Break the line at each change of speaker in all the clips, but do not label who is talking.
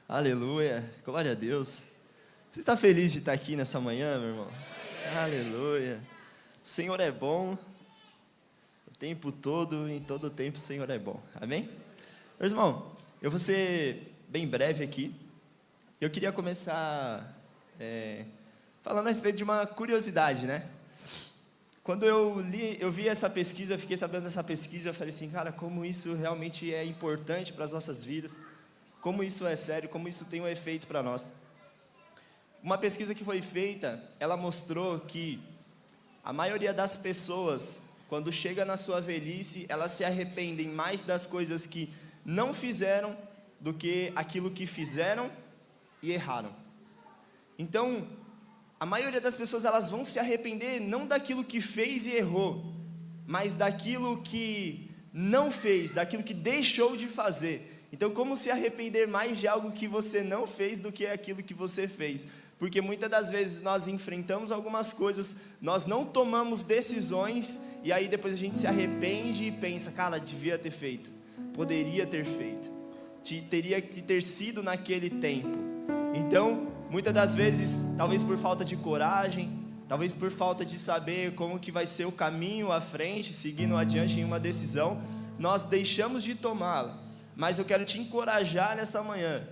Aleluia, glória a Deus. Você está feliz de estar aqui nessa manhã, meu irmão? Aleluia. O Senhor é bom, o tempo todo, em todo o tempo o Senhor é bom. Amém? Meu irmão, eu vou ser bem breve aqui. Eu queria começar falando a respeito de uma curiosidade, né? Quando eu vi essa pesquisa, fiquei sabendo dessa pesquisa, eu falei assim, cara, como isso realmente é importante para as nossas vidas, como isso é sério, como isso tem um efeito para nós. Uma pesquisa que foi feita, ela mostrou que a maioria das pessoas, quando chega na sua velhice, elas se arrependem mais das coisas que não fizeram do que aquilo que fizeram e erraram. Então, a maioria das pessoas, elas vão se arrepender não daquilo que fez e errou, mas daquilo que não fez, daquilo que deixou de fazer. Então, como se arrepender mais de algo que você não fez do que aquilo que você fez? Porque muitas das vezes nós enfrentamos algumas coisas, nós não tomamos decisões, e aí depois a gente se arrepende e pensa, cara, devia ter feito, poderia ter feito, teria que ter sido naquele tempo. Então, muitas das vezes, talvez por falta de coragem, talvez por falta de saber como que vai ser o caminho à frente, seguindo adiante em uma decisão, nós deixamos de tomá-la. Mas eu quero te encorajar nessa manhã.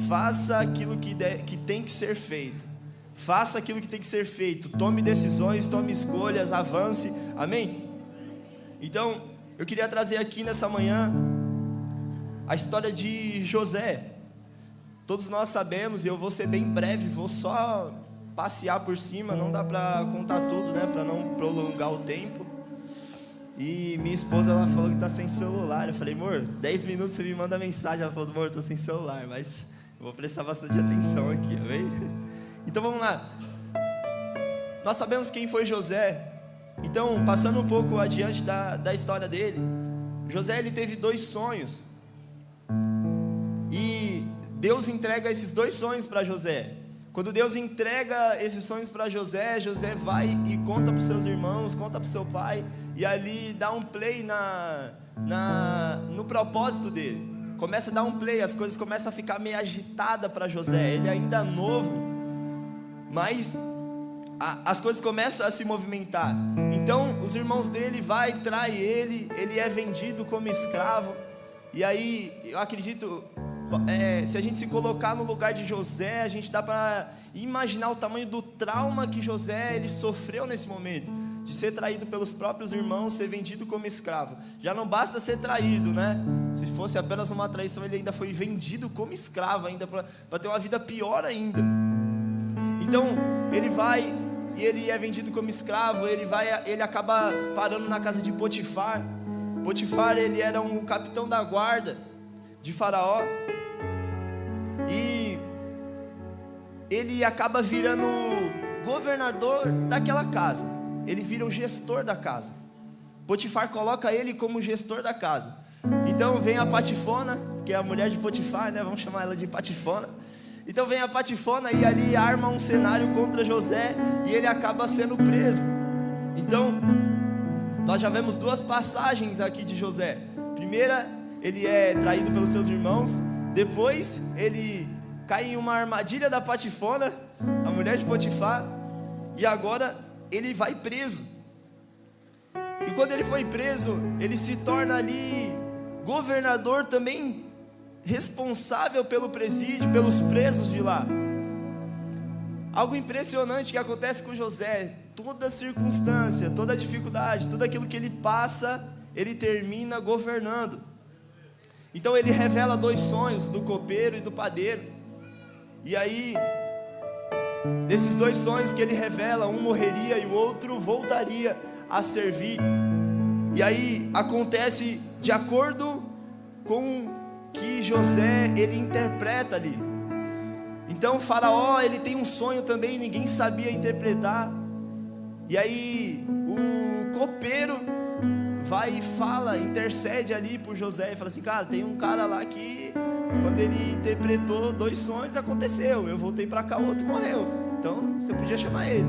Faça aquilo que tem que ser feito. Faça aquilo que tem que ser feito. Tome decisões, tome escolhas, avance. Amém? Então, eu queria trazer aqui nessa manhã a história de José. Todos nós sabemos, e eu vou ser bem breve, vou só passear por cima, não dá para contar tudo, né, para não prolongar o tempo. E minha esposa, ela falou que está sem celular. Eu falei, amor, 10 minutos você me manda mensagem. Ela falou, amor, estou sem celular, mas eu vou prestar bastante atenção aqui, amém? Então vamos lá. Nós sabemos quem foi José. Então, passando um pouco adiante da história dele, José, ele teve 2 sonhos. E Deus entrega esses 2 sonhos para José. Quando Deus entrega esses sonhos para José, José vai e conta para os seus irmãos, conta para o seu pai, e ali dá um play no propósito dele. Começa a dar um play, as coisas começam a ficar meio agitadas para José. Ele ainda é novo, mas as coisas começam a se movimentar. Então os irmãos dele trai ele é vendido como escravo. E aí eu acredito, se a gente se colocar no lugar de José, a gente dá para imaginar o tamanho do trauma que José ele sofreu nesse momento, de ser traído pelos próprios irmãos, ser vendido como escravo. Já não basta ser traído, né? Se fosse apenas uma traição, ele ainda foi vendido como escravo, ainda para ter uma vida pior ainda. Então ele vai e ele é vendido como escravo. Ele acaba parando na casa de Potifar. Potifar, ele era um capitão da guarda de Faraó. E ele acaba virando governador daquela casa. Ele vira o gestor da casa. Potifar coloca ele como gestor da casa. Então vem a Patifona, que é a mulher de Potifar, né? Vamos chamar ela de Patifona. Então vem a Patifona e ali arma um cenário contra José, e ele acaba sendo preso. Então nós já vemos 2 passagens aqui de José. Primeira, ele é traído pelos seus irmãos. Depois ele cai em uma armadilha da Patifona, a mulher de Potifar. E agora ele vai preso. E quando ele foi preso, ele se torna ali governador também, responsável pelo presídio, pelos presos de lá. Algo impressionante que acontece com José. Toda circunstância, toda dificuldade, tudo aquilo que ele passa, ele termina governando. Então ele revela 2 sonhos, do copeiro e do padeiro. E aí, desses 2 sonhos que ele revela, um morreria e o outro voltaria a servir. E aí acontece de acordo com que José ele interpreta ali. Então o Faraó, ele tem um sonho também, ninguém sabia interpretar. E aí o copeiro vai e fala, intercede ali por José e fala assim, cara, tem um cara lá que quando ele interpretou 2 sonhos aconteceu, eu voltei para cá, o outro morreu, então você podia chamar ele,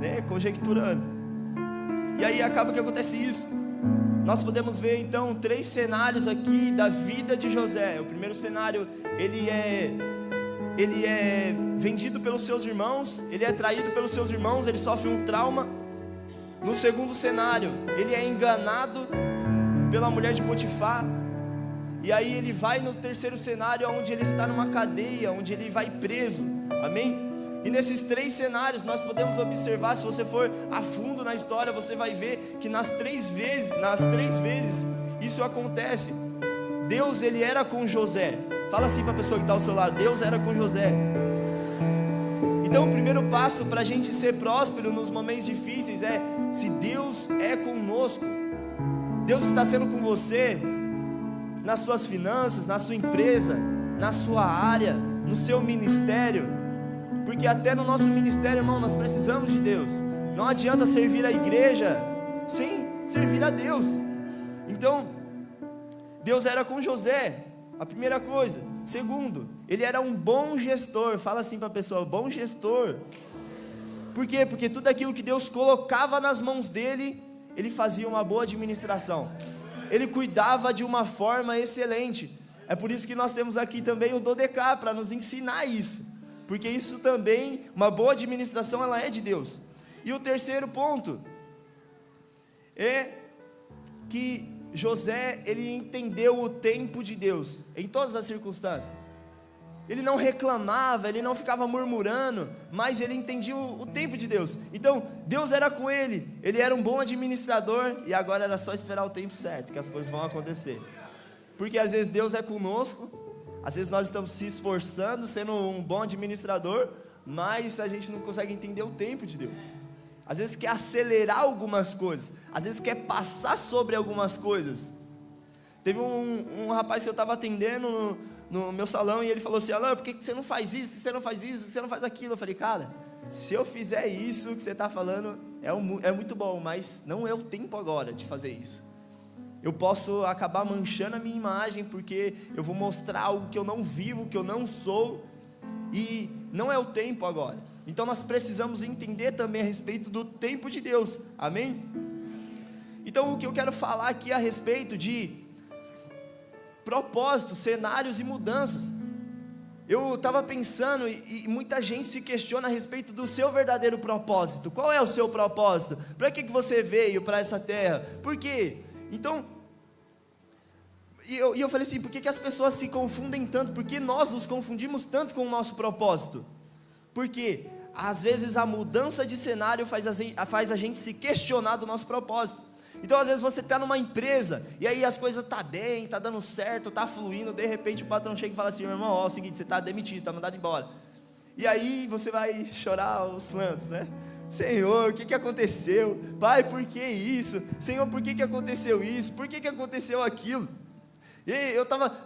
né, conjecturando. E aí acaba que acontece isso. nós podemos ver então 3 cenários aqui da vida de José. O primeiro cenário, ele é vendido pelos seus irmãos, ele é traído pelos seus irmãos, ele sofre um trauma. No segundo cenário, ele é enganado pela mulher de Potifar. E aí ele vai no terceiro cenário, onde ele está numa cadeia, onde ele vai preso. Amém? E nesses 3 cenários nós podemos observar, se você for a fundo na história, você vai ver que nas três vezes isso acontece. Deus, ele era com José. Fala assim para a pessoa que está ao seu lado: Deus era com José. Então o primeiro passo para a gente ser próspero nos momentos difíceis é: se Deus é conosco, Deus está sendo com você nas suas finanças, na sua empresa, na sua área, no seu ministério. Porque até no nosso ministério, irmão, nós precisamos de Deus. Não adianta servir a igreja sem servir a Deus. Então, Deus era com José, a primeira coisa. Segundo, ele era um bom gestor. Fala assim para a pessoa: bom gestor. Por quê? Porque tudo aquilo que Deus colocava nas mãos dele, ele fazia uma boa administração. Ele cuidava de uma forma excelente. É por isso que nós temos aqui também o Dodecá, para nos ensinar isso. Porque isso também, uma boa administração, ela é de Deus. E o terceiro ponto é que José, ele entendeu o tempo de Deus em todas as circunstâncias. Ele não reclamava, ele não ficava murmurando, mas ele entendia o tempo de Deus. Então Deus era com ele, ele era um bom administrador, e agora era só esperar o tempo certo, que as coisas vão acontecer. Porque às vezes Deus é conosco, às vezes nós estamos se esforçando, sendo um bom administrador, mas a gente não consegue entender o tempo de Deus. Às vezes quer acelerar algumas coisas, às vezes quer passar sobre algumas coisas. Teve um rapaz que eu estava atendendo no meu salão, e ele falou assim: Alan, por que você não faz isso, por que você não faz isso, por que você não faz aquilo? Eu falei: cara, se eu fizer isso que você está falando, é muito bom, mas não é o tempo agora de fazer isso. Eu posso acabar manchando a minha imagem, porque eu vou mostrar algo que eu não vivo, que eu não sou, e não é o tempo agora. Então nós precisamos entender também a respeito do tempo de Deus, amém? Então o que eu quero falar aqui a respeito de propósitos, cenários e mudanças. Eu estava pensando, e muita gente se questiona a respeito do seu verdadeiro propósito. Qual é o seu propósito? Para que você veio para essa terra? Por quê? Então, eu falei assim: por que as pessoas se confundem tanto? Por que nós nos confundimos tanto com o nosso propósito? Porque às vezes a mudança de cenário faz a gente se questionar do nosso propósito. Então às vezes você está numa empresa, e aí as coisas estão bem, está dando certo, está fluindo. De repente o patrão chega e fala assim: meu irmão, ó, é o seguinte, você está demitido, está mandado embora. E aí você vai chorar os plantos, né? Senhor, o que aconteceu? Pai, por que isso? Senhor, por que aconteceu isso? Por que aconteceu aquilo? E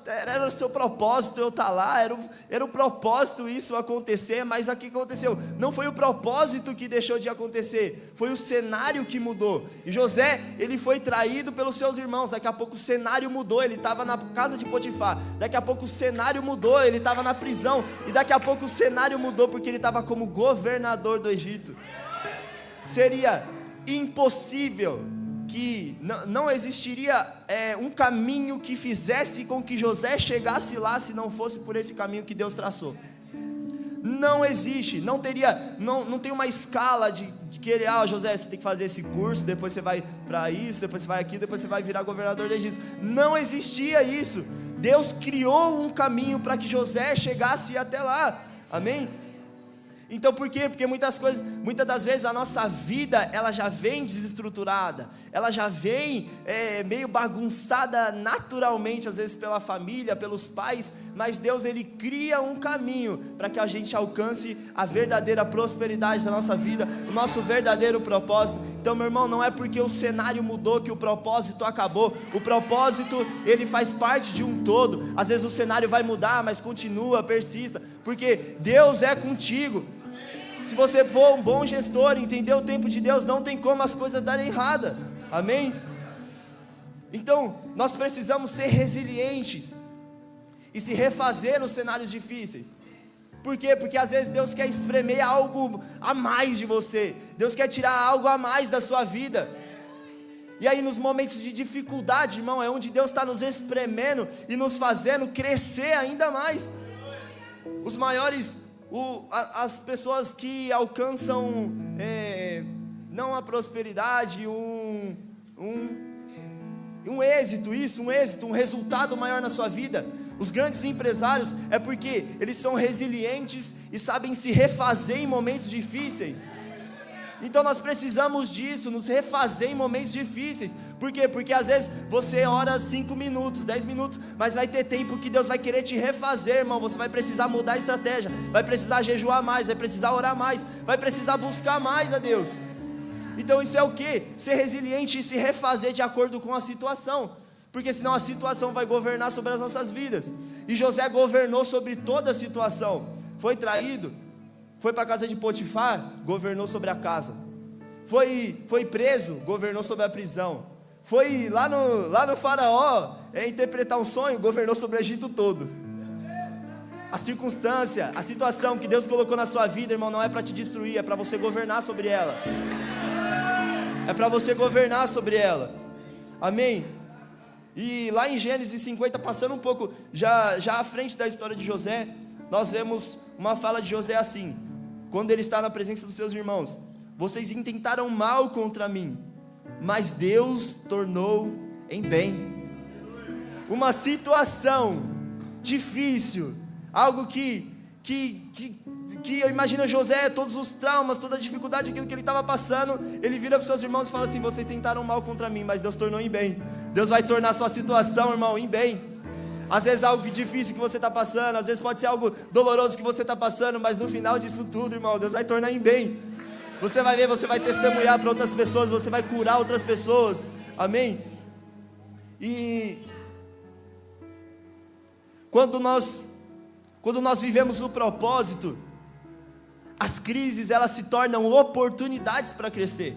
era o seu propósito eu estar lá, era o propósito isso acontecer, mas o que aconteceu? Não foi o propósito que deixou de acontecer, foi o cenário que mudou. E José, ele foi traído pelos seus irmãos, daqui a pouco o cenário mudou, ele estava na casa de Potifar, daqui a pouco o cenário mudou, ele estava na prisão, e daqui a pouco o cenário mudou, porque ele estava como governador do Egito. Seria impossível que não existiria um caminho que fizesse com que José chegasse lá, se não fosse por esse caminho que Deus traçou. Não existe, não tem uma escala de querer: José, você tem que fazer esse curso, depois você vai para isso, depois você vai aqui, depois você vai virar governador do Egito. Não existia isso. Deus criou um caminho para que José chegasse até lá, amém? Então por quê? Porque muitas das vezes a nossa vida, ela já vem desestruturada, ela já vem meio bagunçada naturalmente, às vezes pela família, pelos pais, mas Deus, ele cria um caminho para que a gente alcance a verdadeira prosperidade da nossa vida, o nosso verdadeiro propósito. Então, meu irmão, não é porque o cenário mudou que o propósito acabou. O propósito, ele faz parte de um todo. Às vezes o cenário vai mudar, mas continua, persista, porque Deus é contigo. Se você for um bom gestor, entender o tempo de Deus, não tem como as coisas darem errada, amém? Então, nós precisamos ser resilientes e se refazer nos cenários difíceis. Por quê? Porque às vezes Deus quer espremer algo a mais de você, Deus quer tirar algo a mais da sua vida. E aí nos momentos de dificuldade, irmão, é onde Deus está nos espremendo e nos fazendo crescer ainda mais. Os maiores, as pessoas que alcançam não a prosperidade, um êxito, um resultado maior na sua vida. Os grandes empresários é porque eles são resilientes e sabem se refazer em momentos difíceis. Então nós precisamos disso, nos refazer em momentos difíceis. Por quê? Porque às vezes você ora 5 minutos, 10 minutos, mas vai ter tempo que Deus vai querer te refazer, irmão. Você vai precisar mudar a estratégia, vai precisar jejuar mais, vai precisar orar mais, vai precisar buscar mais a Deus. Então isso é o quê? Ser resiliente e se refazer de acordo com a situação, porque senão a situação vai governar sobre as nossas vidas. E José governou sobre toda a situação. Foi traído, foi para a casa de Potifar, governou sobre a casa. Foi preso, governou sobre a prisão. Foi lá no faraó interpretar um sonho, governou sobre o Egito todo. A circunstância, a situação que Deus colocou na sua vida, irmão, não é para te destruir, é para você governar sobre ela. É para você governar sobre ela. Amém? E lá em Gênesis 50, passando um pouco já à frente da história de José, nós vemos uma fala de José assim, quando ele está na presença dos seus irmãos: vocês intentaram mal contra mim, mas Deus tornou em bem. Uma situação difícil, algo que eu imagino José, todos os traumas, toda a dificuldade, aquilo que ele estava passando, ele vira para os seus irmãos e fala assim: vocês tentaram mal contra mim, mas Deus tornou em bem. Deus vai tornar a sua situação, irmão, em bem. Às vezes algo difícil que você está passando, às vezes pode ser algo doloroso que você está passando, mas no final disso tudo, irmão, Deus vai tornar em bem. Você vai ver, você vai testemunhar para outras pessoas, você vai curar outras pessoas, amém? E quando nós vivemos o propósito, as crises, elas se tornam oportunidades para crescer.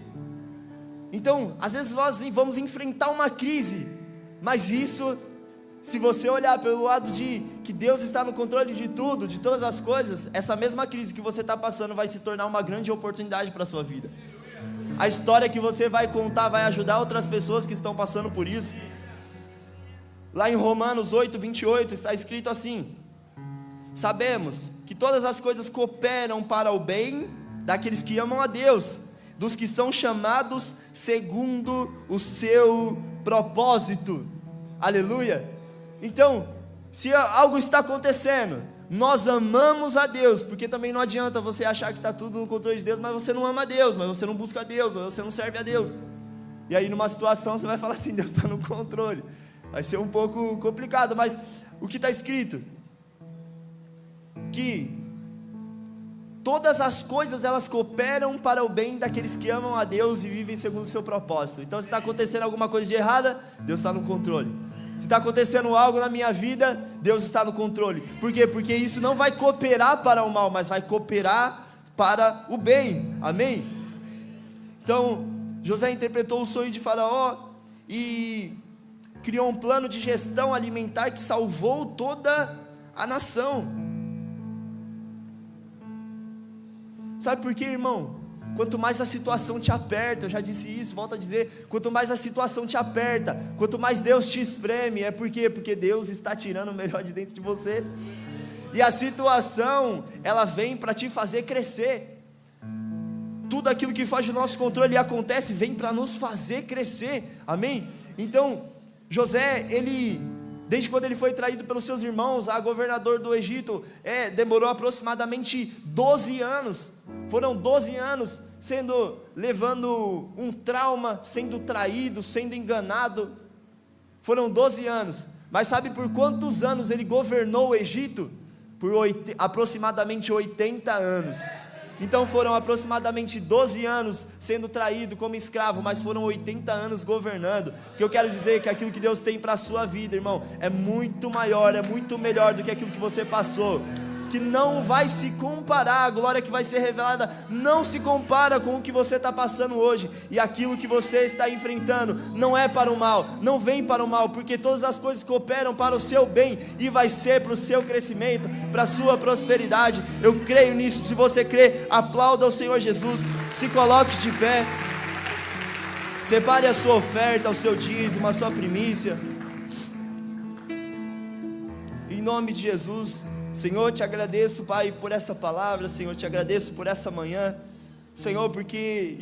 Então, às vezes nós vamos enfrentar uma crise, mas isso, se você olhar pelo lado de que Deus está no controle de tudo, de todas as coisas, essa mesma crise que você está passando vai se tornar uma grande oportunidade para a sua vida. A história que você vai contar vai ajudar outras pessoas que estão passando por isso. Lá em Romanos 8:28 está escrito assim: sabemos que todas as coisas cooperam para o bem daqueles que amam a Deus, dos que são chamados segundo o seu propósito. Aleluia. Então, se algo está acontecendo, nós amamos a Deus, porque também não adianta você achar que está tudo no controle de Deus, mas você não ama a Deus, mas você não busca a Deus, mas você não serve a Deus. E aí numa situação você vai falar assim: Deus está no controle. Vai ser um pouco complicado, mas o que está escrito? Que todas as coisas, elas cooperam para o bem daqueles que amam a Deus e vivem segundo o seu propósito. Então, se está acontecendo alguma coisa de errada, Deus está no controle. Se está acontecendo algo na minha vida, Deus está no controle. Por quê? Porque isso não vai cooperar para o mal, mas vai cooperar para o bem. Amém? Então, José interpretou o sonho de Faraó e criou um plano de gestão alimentar que salvou toda a nação. Sabe por quê, irmão? Quanto mais a situação te aperta, eu já disse isso, volto a dizer, quanto mais a situação te aperta, quanto mais Deus te espreme, é por quê? Porque Deus está tirando o melhor de dentro de você. E a situação, ela vem para te fazer crescer. Tudo aquilo que faz do nosso controle e acontece, vem para nos fazer crescer, amém? Então, José, desde quando ele foi traído pelos seus irmãos, a governador do Egito, demorou aproximadamente 12 anos, foram 12 anos levando um trauma, sendo traído, sendo enganado, foram 12 anos, mas sabe por quantos anos ele governou o Egito? Por aproximadamente 80 anos. Então foram aproximadamente 12 anos sendo traído como escravo, mas foram 80 anos governando. O que eu quero dizer é que aquilo que Deus tem para a sua vida, irmão, é muito maior, é muito melhor do que aquilo que você passou, que não vai se comparar. A glória que vai ser revelada não se compara com o que você está passando hoje. E aquilo que você está enfrentando não é para o mal, não vem para o mal, porque todas as coisas cooperam para o seu bem e vai ser para o seu crescimento, para a sua prosperidade. Eu creio nisso. Se você crê, aplauda o Senhor Jesus, se coloque de pé. Separe a sua oferta, o seu dízimo, a sua primícia. Em nome de Jesus. Senhor, te agradeço, Pai, por essa palavra. Senhor, te agradeço por essa manhã. Senhor, porque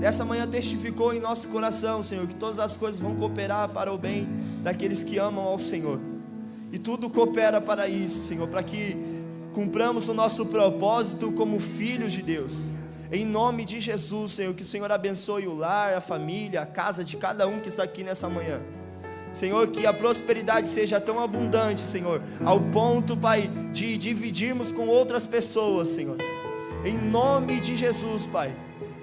essa manhã testificou em nosso coração, Senhor, que todas as coisas vão cooperar para o bem daqueles que amam ao Senhor. E tudo coopera para isso, Senhor, para que cumpramos o nosso propósito como filhos de Deus. Em nome de Jesus, Senhor, que o Senhor abençoe o lar, a família, a casa de cada um que está aqui nessa manhã. Senhor, que a prosperidade seja tão abundante, Senhor, ao ponto, Pai, de dividirmos com outras pessoas, Senhor. Em nome de Jesus, Pai,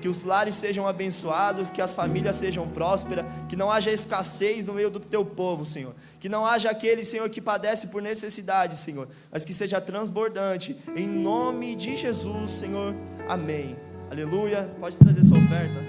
que os lares sejam abençoados, que as famílias sejam prósperas, que não haja escassez no meio do teu povo, Senhor. Que não haja aquele, Senhor, que padece por necessidade, Senhor, mas que seja transbordante. Em nome de Jesus, Senhor. Amém. Aleluia. Pode trazer sua oferta.